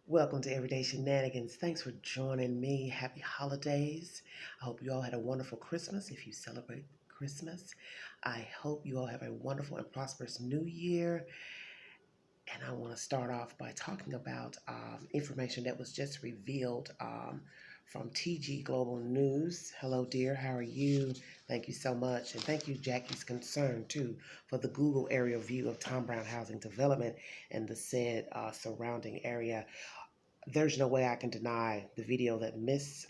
Welcome to Everyday Shenanigans. Thanks for joining me. Happy holidays. I hope you all had a wonderful Christmas if you celebrate Christmas. I hope you all have a wonderful and prosperous new year. And I want to start off by talking about information that was just revealed from TG Global News. Hello, dear. How are you? Thank you so much. And thank you, Jackie's Concern, too, for the Google aerial view of Tom Brown Housing Development and the said surrounding area. There's no way I can deny the video that Miss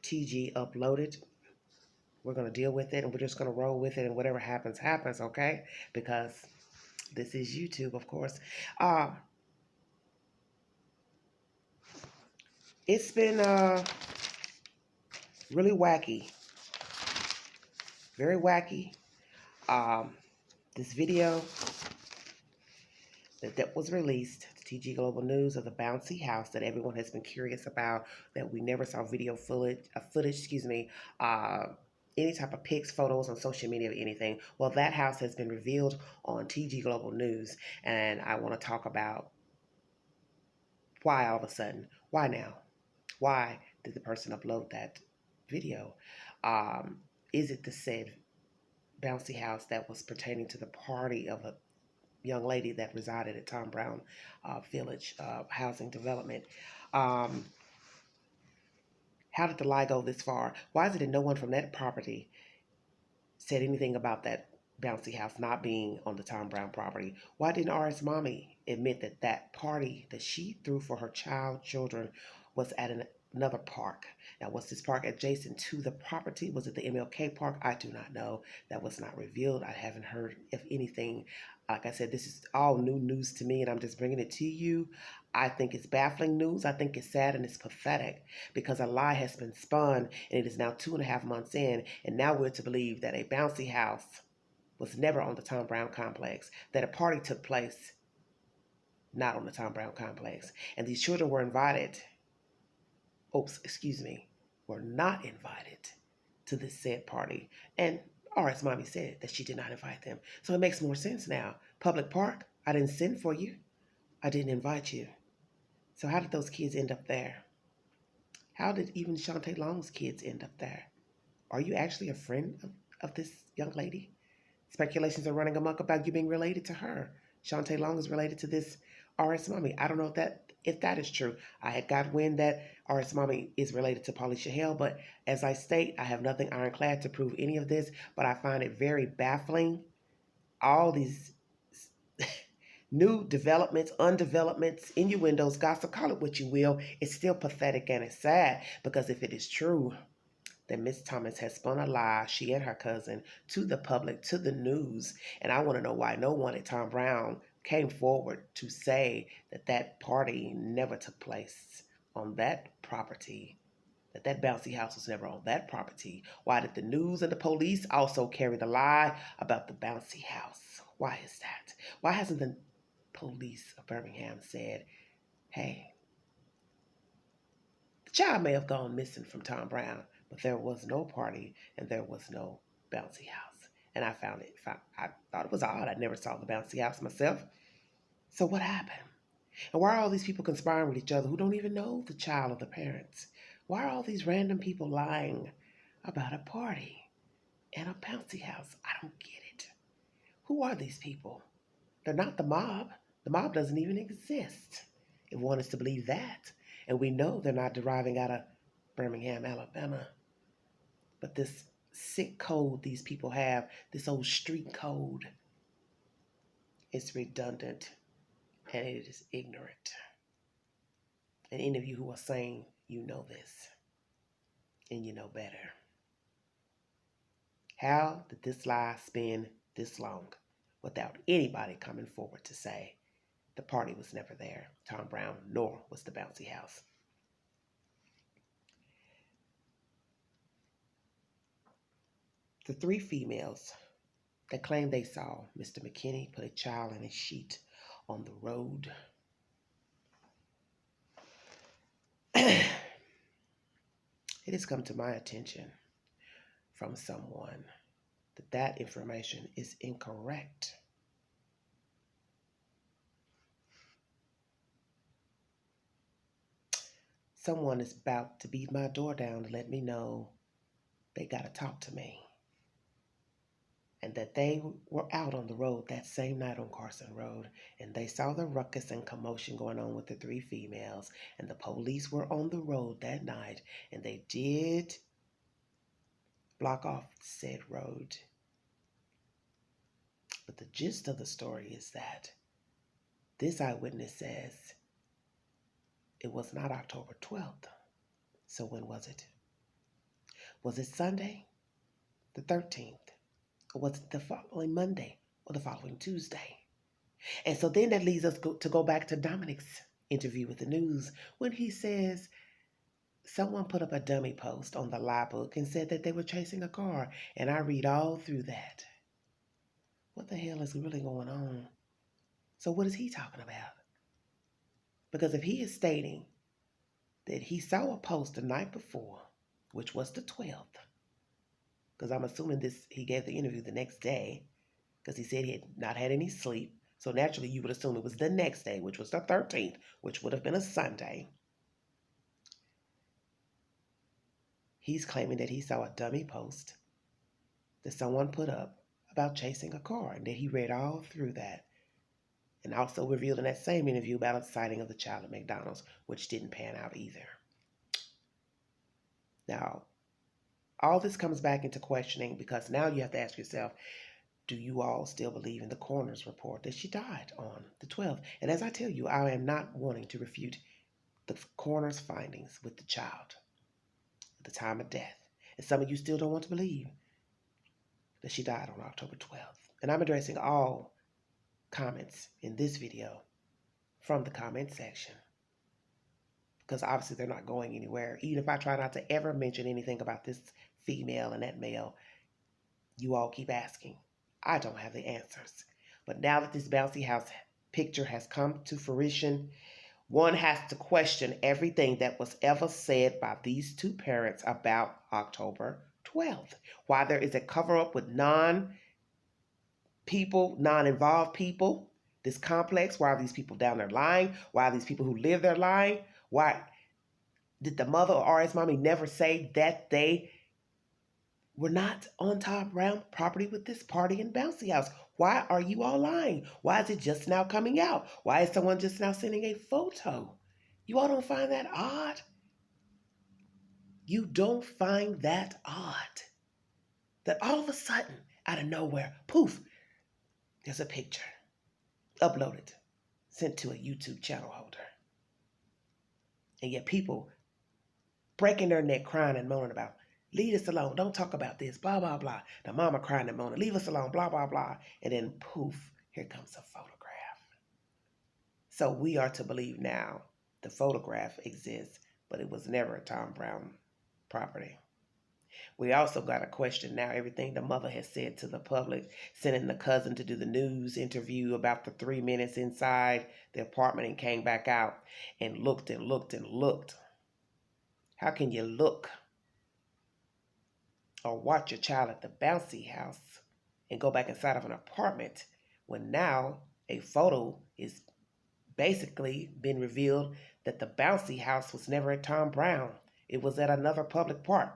TG uploaded. We're going to deal with it and we're just going to roll with it, and whatever happens, happens, okay? Because this is YouTube, of course. It's been really wacky. Very wacky. This video that was released to TG Global News of the bouncy house that everyone has been curious about, that we never saw video footage, any type of pics, photos on social media or anything. Well, that house has been revealed on TG Global News, and I want to talk about why all of a sudden, why now? Why did the person upload that video? Is it the said bouncy house that was pertaining to the party of a young lady that resided at Tom Brown Village Housing Development? How did the lie go this far? Why is it that no one from that property said anything about that bouncy house not being on the Tom Brown property? Why didn't RS Mommy admit that that party that she threw for her children was at another park? Now, was this park adjacent to the property? Was it the MLK Park? I do not know. That was not revealed. I haven't heard of anything. Like I said, this is all new news to me, and I'm just bringing it to you. I think it's baffling news. I think it's sad and it's pathetic because a lie has been spun, and it is now 2.5 months in, and now we're to believe that a bouncy house was never on the Tom Brown complex, that a party took place not on the Tom Brown complex, and these children were invited, were not invited to this said party. And RS Mommy said that she did not invite them. So it makes more sense now. Public park, I didn't send for you. I didn't invite you. So how did those kids end up there? How did even Shantae Long's kids end up there? Are you actually a friend of this young lady? Speculations are running amok about you being related to her. Shantae Long is related to this RS Mommy. I don't know if that is true. I had got wind that RS Mommy is related to Paulisha Hale, but as I state, I have nothing ironclad to prove any of this, but I find it very baffling. All these new developments, undevelopments, innuendos, gossip, call it what you will, it's still pathetic and it's sad, because if it is true that Miss Thomas has spun a lie, she and her cousin, to the public, to the news, and I want to know why no one at Tom Brown came forward to say that that party never took place on that property, that that bouncy house was never on that property. Why did the news and the police also carry the lie about the bouncy house? Why is that? Why hasn't the police of Birmingham said, hey, the child may have gone missing from Tom Brown, but there was no party and there was no bouncy house? And I thought it was odd. I never saw the bouncy house myself. So what happened? And why are all these people conspiring with each other who don't even know the child or the parents? Why are all these random people lying about a party and a bouncy house? I don't get it. Who are these people? They're not the mob. The mob doesn't even exist, if one is to believe that. And we know they're not deriving out of Birmingham, Alabama. But this sick code these people have, this old street code, is redundant and it is ignorant. And any of you who are saying you know this and you know better. How did this lie spin this long without anybody coming forward to say the party was never there, Tom Brown, nor was the bouncy house? The 3 females that claimed they saw Mr. McKinney put a child in a sheet on the road. It has come to my attention from someone that that information is incorrect. someone is about to beat my door down to let me know they got to talk to me. And that they were out on the road that same night on Carson Road, and they saw the ruckus and commotion going on with the three females, and the police were on the road that night, and they did block off said road. But the gist of the story is that this eyewitness says it was not October 12th. So when was it? Was it Sunday, the 13th? Or was it the following Monday or the following Tuesday? And so then that leads us to go back to Dominic's interview with the news when he says someone put up a dummy post on the lie book and said that they were chasing a car. And I read all through that. What the hell is really going on? So what is he talking about? Because if he is stating that he saw a post the night before, which was the 12th, because I'm assuming he gave the interview the next day, because he said he had not had any sleep. So naturally, you would assume it was the next day, which was the 13th, which would have been a Sunday. He's claiming that he saw a dummy post that someone put up about chasing a car, and that he read all through that. And also revealed in that same interview about a sighting of the child at McDonald's, which didn't pan out either. Now, all this comes back into questioning because now you have to ask yourself, do you all still believe in the coroner's report that she died on the 12th? And as I tell you, I am not wanting to refute the coroner's findings with the child at the time of death. And some of you still don't want to believe that she died on October 12th. And I'm addressing all comments in this video from the comment section, because obviously they're not going anywhere. Even if I try not to ever mention anything about this female and that male, you all keep asking. I don't have the answers. But now that this bouncy house picture has come to fruition, one has to question everything that was ever said by these two parents about October 12th. Why there is a cover-up with non-involved people, this complex. Why are these people down there lying? Why are these people who live there lying? Why did the mother or RS mommy never say that they were not on Todd Brown property with this party and bouncy house? Why are you all lying? Why is it just now coming out? Why is someone just now sending a photo? You all don't find that odd? You don't find that odd? That all of a sudden, out of nowhere, poof, there's a picture uploaded, sent to a YouTube channel holder. And yet people breaking their neck, crying and moaning about, leave us alone, don't talk about this, blah, blah, blah. The mama crying and moaning, leave us alone, blah, blah, blah. And then poof, here comes a photograph. So we are to believe now the photograph exists, but it was never a Tom Brown property. We also got a question now, everything the mother has said to the public, sending the cousin to do the news interview about the 3 minutes inside the apartment and came back out and looked and looked and looked. How can you look or watch your child at the bouncy house and go back inside of an apartment when now a photo is basically been revealed that the bouncy house was never at Tom Brown. It was at another public park.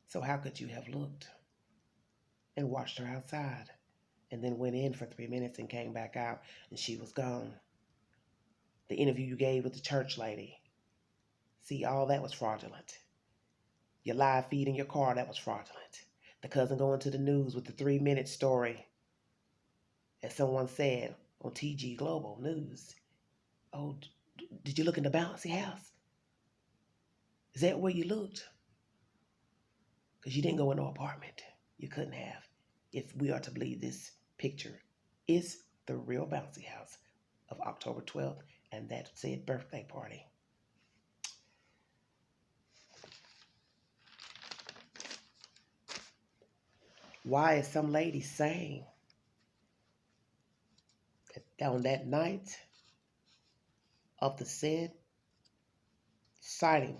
So how could you have looked and watched her outside and then went in for 3 minutes and came back out and she was gone? The interview you gave with the church lady, see, all that was fraudulent. Your live feed in your car, that was fraudulent. The cousin going to the news with the 3-minute story, as someone said on TG Global News. Oh, did you look in the bouncy house? Is that where you looked? Because you didn't go in no apartment. You couldn't have. If we are to believe this picture is the real bouncy house of October 12th and that said birthday party. Why is some lady saying that on that night of the said sighting,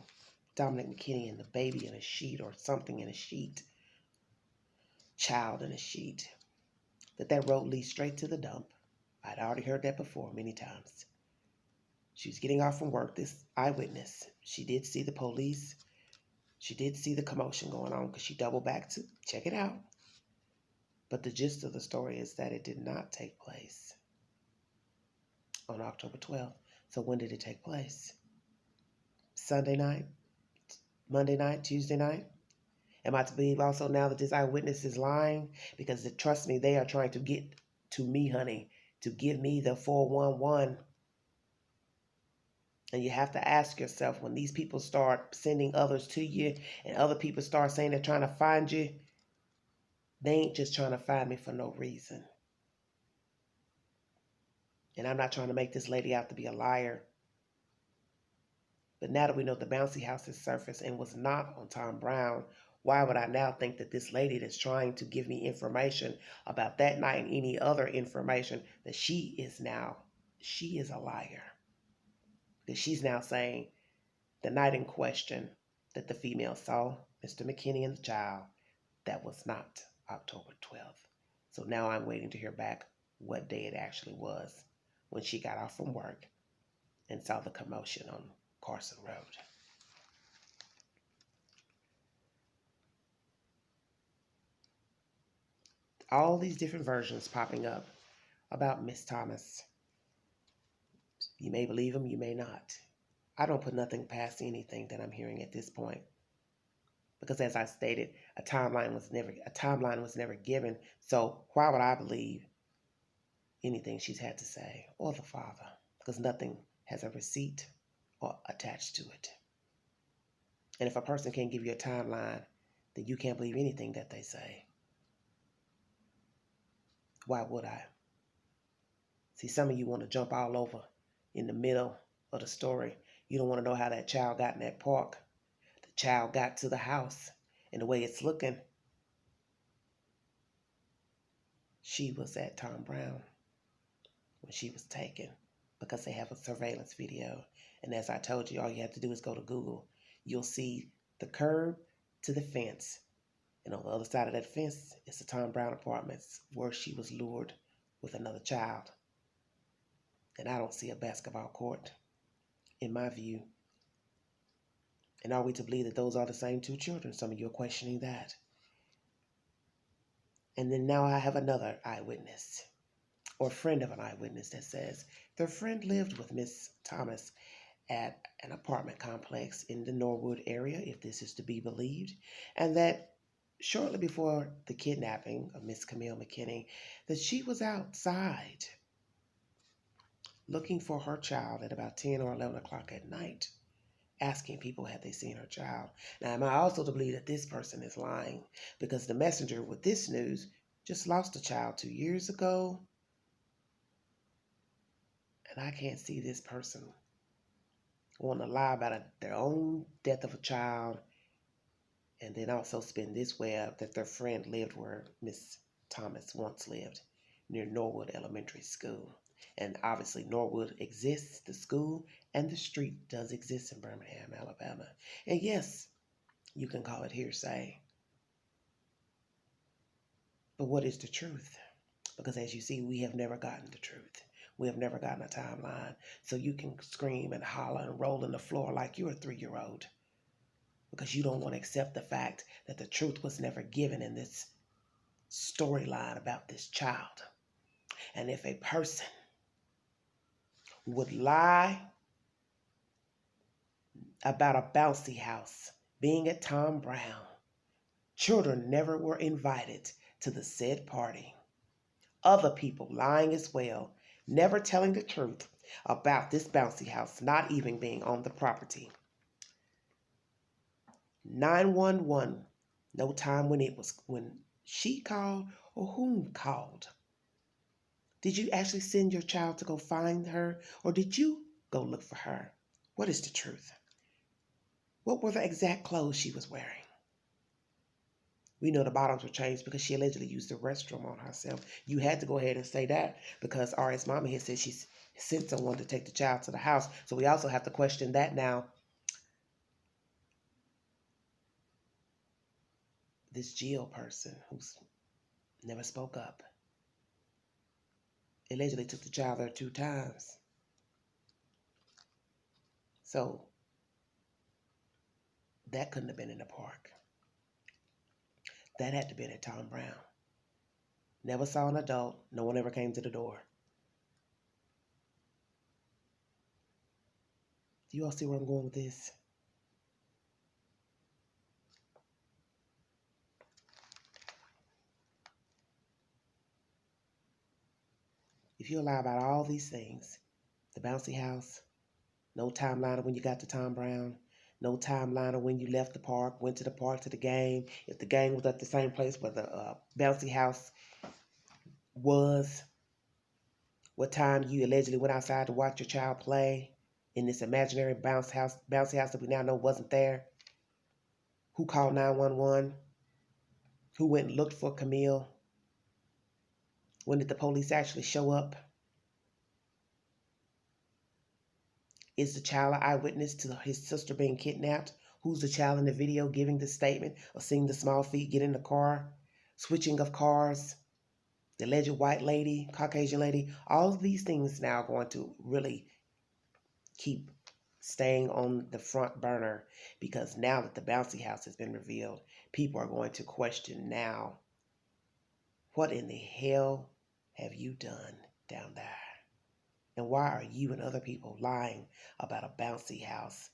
Dominic McKinney and the baby in a sheet or something in a sheet, child in a sheet, that road leads straight to the dump? I'd already heard that before many times. She was getting off from work, this eyewitness. She did see the police. She did see the commotion going on because she doubled back to check it out. But the gist of the story is that it did not take place on October 12th. So when did it take place? Sunday night? Monday night? Tuesday night? Am I to believe also now that this eyewitness is lying? Because trust me, they are trying to get to me, honey, to give me the 411. And you have to ask yourself, when these people start sending others to you and other people start saying they're trying to find you, they ain't just trying to find me for no reason. And I'm not trying to make this lady out to be a liar. But now that we know the bouncy house has surfaced and was not on Tom Brown, why would I now think that this lady that's trying to give me information about that night and any other information, that she is a liar? Because she's now saying the night in question that the female saw Mr. McKinney and the child, that was not October 12th. So now I'm waiting to hear back what day it actually was when she got off from work and saw the commotion on Carson Road. All these different versions popping up about Miss Thomas. You may believe them, you may not. I don't put nothing past anything that I'm hearing at this point. Because as I stated, a timeline was never given. So why would I believe anything she's had to say, or the father? Because nothing has a receipt or attached to it. And if a person can't give you a timeline, then you can't believe anything that they say. Why would I? See, some of you want to jump all over in the middle of the story. You don't want to know how that child got in that park. The child got to the house, and the way it's looking, she was at Tom Brown when she was taken, because they have a surveillance video. And as I told you, all you have to do is go to Google. You'll see the curb to the fence. And on the other side of that fence is the Tom Brown apartments where she was lured with another child. And I don't see a basketball court, in my view. And are we to believe that those are the same two children? Some of you are questioning that. And then now I have another eyewitness, or friend of an eyewitness, that says their friend lived with Miss Thomas at an apartment complex in the Norwood area, if this is to be believed, and that shortly before the kidnapping of Miss Camille McKinney, that she was outside looking for her child at about 10 or 11 o'clock at night, asking people had they seen her child. Now, am I also to believe that this person is lying? Because the messenger with this news just lost a child 2 years ago, and I can't see this person wanting to lie about their own death of a child, and then also spin this web that their friend lived where Miss Thomas once lived, near Norwood Elementary School. And obviously Norwood exists, the school, and the street does exist in Birmingham, Alabama. And yes, you can call it hearsay. But what is the truth? Because as you see, we have never gotten the truth. We have never gotten a timeline. So you can scream and holler and roll on the floor like you're a 3-year-old, because you don't want to accept the fact that the truth was never given in this storyline about this child. And if a person would lie about a bouncy house being at Tom Brown, children never were invited to the said party. Other people lying as well, never telling the truth about this bouncy house not even being on the property. 911, no time when she called or whom called. Did you actually send your child to go find her, or did you go look for her? What is the truth? What were the exact clothes she was wearing? We know the bottoms were changed because she allegedly used the restroom on herself. You had to go ahead and say that because RS Mama had said she sent someone to take the child to the house. So we also have to question that now. This Jill person who's never spoke up allegedly took the child there 2 times. So that couldn't have been in the park. That had to be at Tom Brown. Never saw an adult. No one ever came to the door. Do you all see where I'm going with this? If you lie about all these things, the bouncy house, no timeline of when you got to Tom Brown, no timeline of when you left the park, went to the park to the game, if the game was at the same place where the bouncy house was, what time you allegedly went outside to watch your child play in this imaginary bouncy house that we now know wasn't there, who called 911, who went and looked for Camille, when did the police actually show up? Is the child an eyewitness to his sister being kidnapped? Who's the child in the video giving the statement or seeing the small feet get in the car? Switching of cars, the alleged white lady, Caucasian lady, all of these things now are going to really keep staying on the front burner because now that the bouncy house has been revealed, people are going to question now, what in the hell have you done down there? And why are you and other people lying about a bouncy house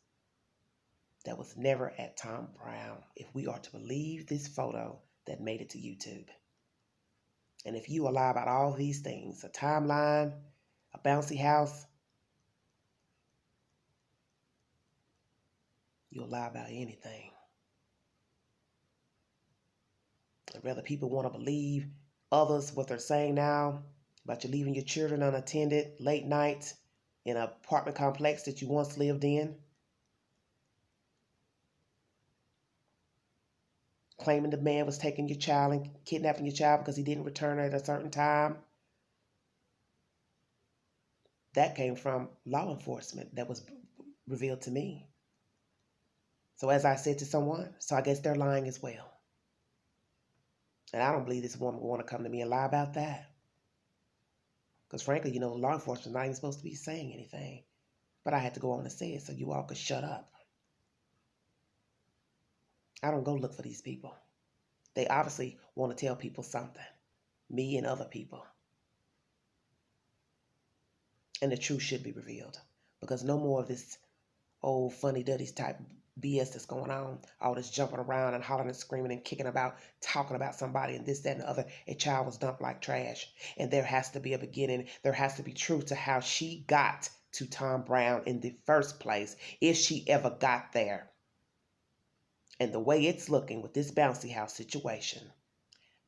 that was never at Tom Brown, if we are to believe this photo that made it to YouTube? And if you lie about all these things, a timeline, a bouncy house, you'll lie about anything. And whether people want to believe others what they're saying now about you leaving your children unattended late nights in an apartment complex that you once lived in, claiming the man was taking your child and kidnapping your child because he didn't return at a certain time. That came from law enforcement that was revealed to me. So as I said to someone, so I guess they're lying as well. And I don't believe this woman will want to come to me and lie about that. Because frankly, law enforcement's not even supposed to be saying anything. But I had to go on and say it so you all could shut up. I don't go look for these people. They obviously want to tell people something. Me and other people. And the truth should be revealed. Because no more of this old funny duddies type BS that's going on. All this jumping around and hollering and screaming and kicking about, talking about somebody and this, that, and the other. A child was dumped like trash. And there has to be a beginning. There has to be truth to how she got to Tom Brown in the first place, if she ever got there. And the way it's looking with this bouncy house situation,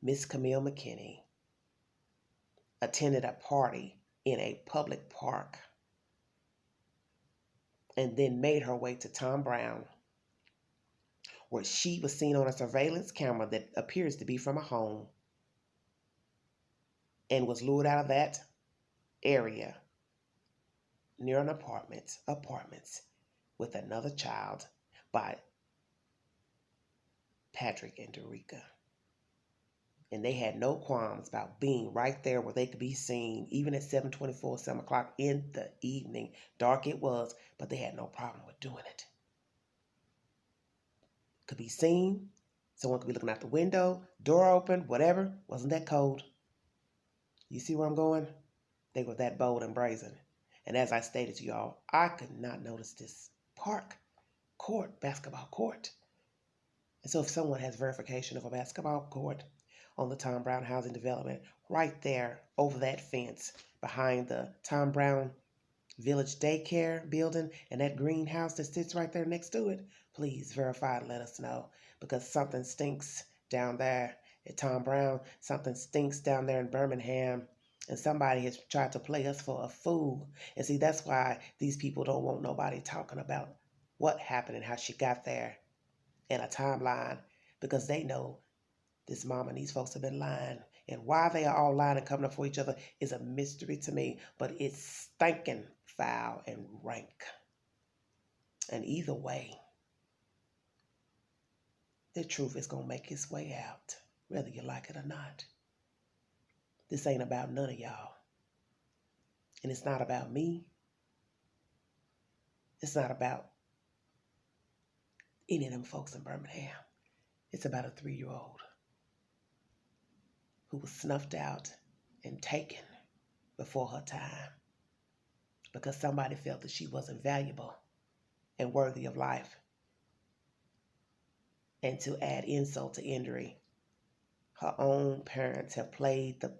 Miss Camille McKinney attended a party in a public park and then made her way to Tom Brown, where she was seen on a surveillance camera that appears to be from a home, and was lured out of that area near an apartments with another child by Patrick and Derica. And they had no qualms about being right there where they could be seen, even at 7:24, 7 o'clock in the evening. Dark it was, but they had no problem with doing it. Could be seen. Someone could be looking out the window, door open, whatever. Wasn't that cold? You see where I'm going? They were that bold and brazen. And as I stated to y'all, I could not notice this basketball court. And so if someone has verification of a basketball court on the Tom Brown housing development, right there over that fence behind the Tom Brown Village Daycare building and that greenhouse that sits right there next to it, please verify and let us know, because something stinks down there at Tom Brown. Something stinks down there in Birmingham. And somebody has tried to play us for a fool. And see, that's why these people don't want nobody talking about what happened and how she got there in a timeline, because they know this mom and these folks have been lying. And why they are all lying and coming up for each other is a mystery to me. But it's stinking foul and rank. And either way, the truth is going to make its way out, whether you like it or not. This ain't about none of y'all. And it's not about me. It's not about any of them folks in Birmingham. It's about a 3-year-old who was snuffed out and taken before her time because somebody felt that she wasn't valuable and worthy of life. And to add insult to injury, her own parents have played the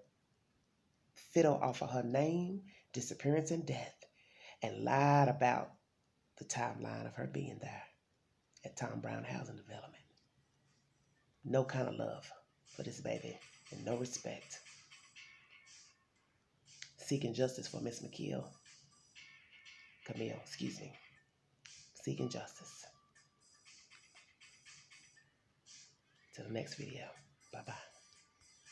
fiddle off of her name, disappearance, and death, and lied about the timeline of her being there at Tom Brown Housing Development. No kind of love for this baby and no respect. Seeking justice for Miss Camille, seeking justice. Till the next video. Bye-bye.